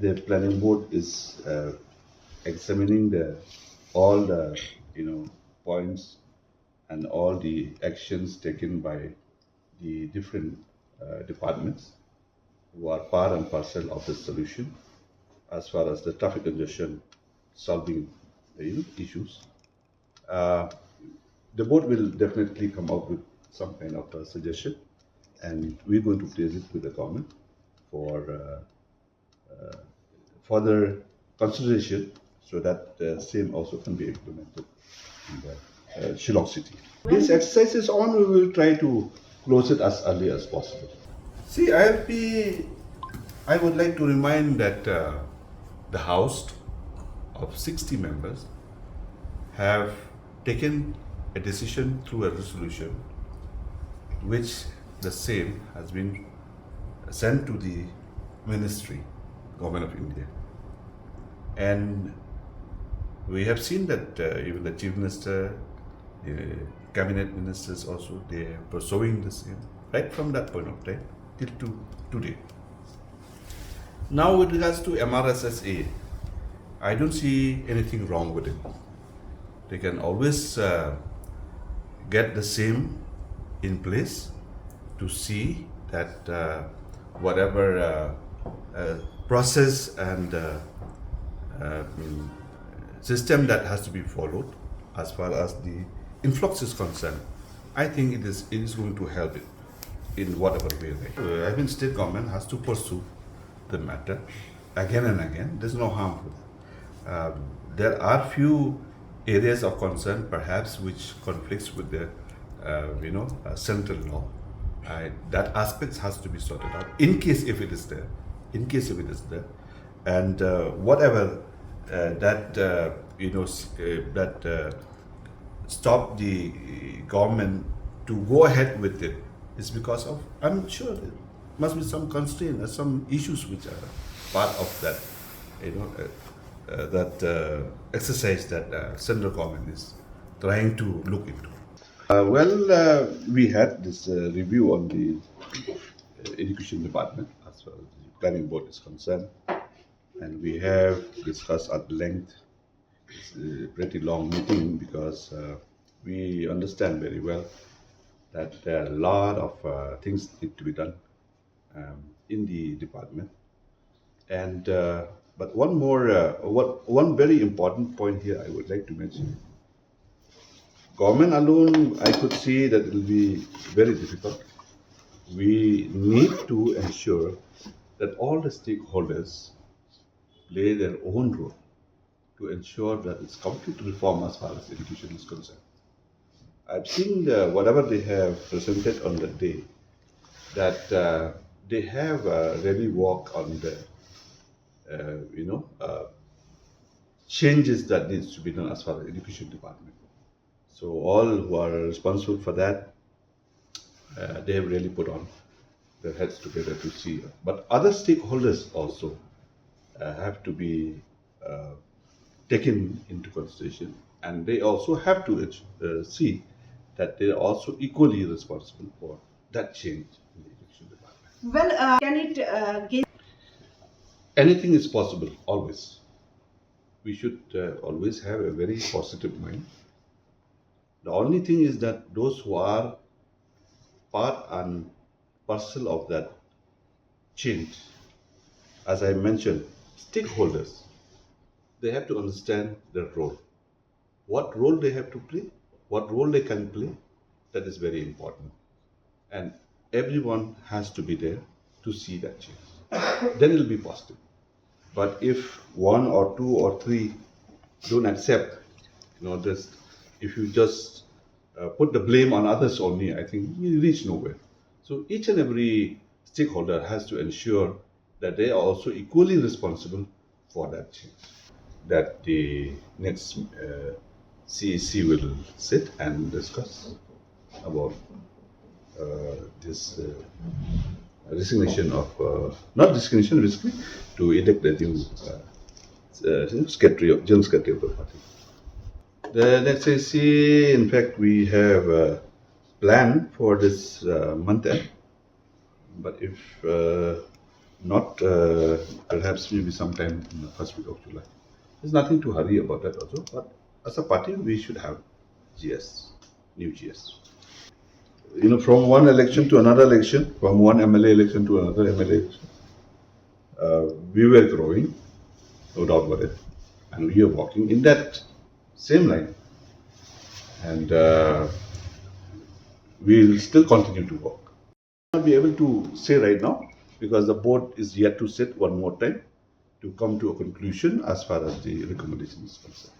the planning board is examining all the points and all the actions taken by the different departments who are part and parcel of the solution as far as the traffic congestion solving issues. Uh, the board will definitely come up with some kind of a suggestion, and we're going to place it with the government for further consideration so that the same also can be implemented in the Shillong city. This exercise is on, we will try to close it as early as possible. See, I would like to remind that the House of 60 members have taken a decision through a resolution which the same has been sent to the ministry, Government of India. And we have seen that even the Chief Minister, the Cabinet Ministers also, they are pursuing the same right from that point of time till to today. Now with regards to MRSSA, I don't see anything wrong with it. They can always get the same in place to see that whatever process and system that has to be followed as far as the influx is concerned, I think it is going to help it in whatever way. I mean, state government has to pursue the matter again and again. There's no harm for that. There are few areas of concern perhaps which conflicts with the central law. That aspect has to be sorted out in case if it is there. And whatever that stop the government to go ahead with it is because of, I'm sure there must be some constraint or some issues which are part of that exercise that central government is trying to look into. We had this review on the education department as far as the planning board is concerned, and we have discussed at length. It's a pretty long meeting because we understand very well that there are a lot of things need to be done in the department. And but one very important point here I would like to mention. Government alone, I could see that it will be very difficult. We need to ensure that all the stakeholders play their own role to ensure that it's complete reform as far as education is concerned. I've seen whatever they have presented on the day, that they have really worked on the changes that needs to be done as far as education department. So all who are responsible for that, they have really put on their heads together to see. But other stakeholders also have to be taken into consideration, and they also have to see that they are also equally responsible for that change in the education department. Well, can it gain? Anything is possible, always. We should always have a very positive mind. The only thing is that those who are part and parcel of that change, as I mentioned, stakeholders, they have to understand their role. What role they have to play, what role they can play, that is very important. And everyone has to be there to see that change. Then it will be positive. But if one or two or three don't accept, this, if you just put the blame on others only, I think you reach nowhere. So each and every stakeholder has to ensure that they are also equally responsible for that change. That the next CEC will sit and discuss about this resignation of, not resignation, basically, to elect the new General Secretary of the party. The next CEC, in fact, we have a plan for this month end, but if not perhaps maybe sometime in the first week of July. There's nothing to hurry about that also, but as a party we should have GS, new GS. You know, from one election to another election, from one MLA election to another MLA election, we were growing, no doubt about it, and we are walking in that same line. And we will still continue to work. I will not be able to say right now because the board is yet to sit one more time to come to a conclusion as far as the recommendation is concerned.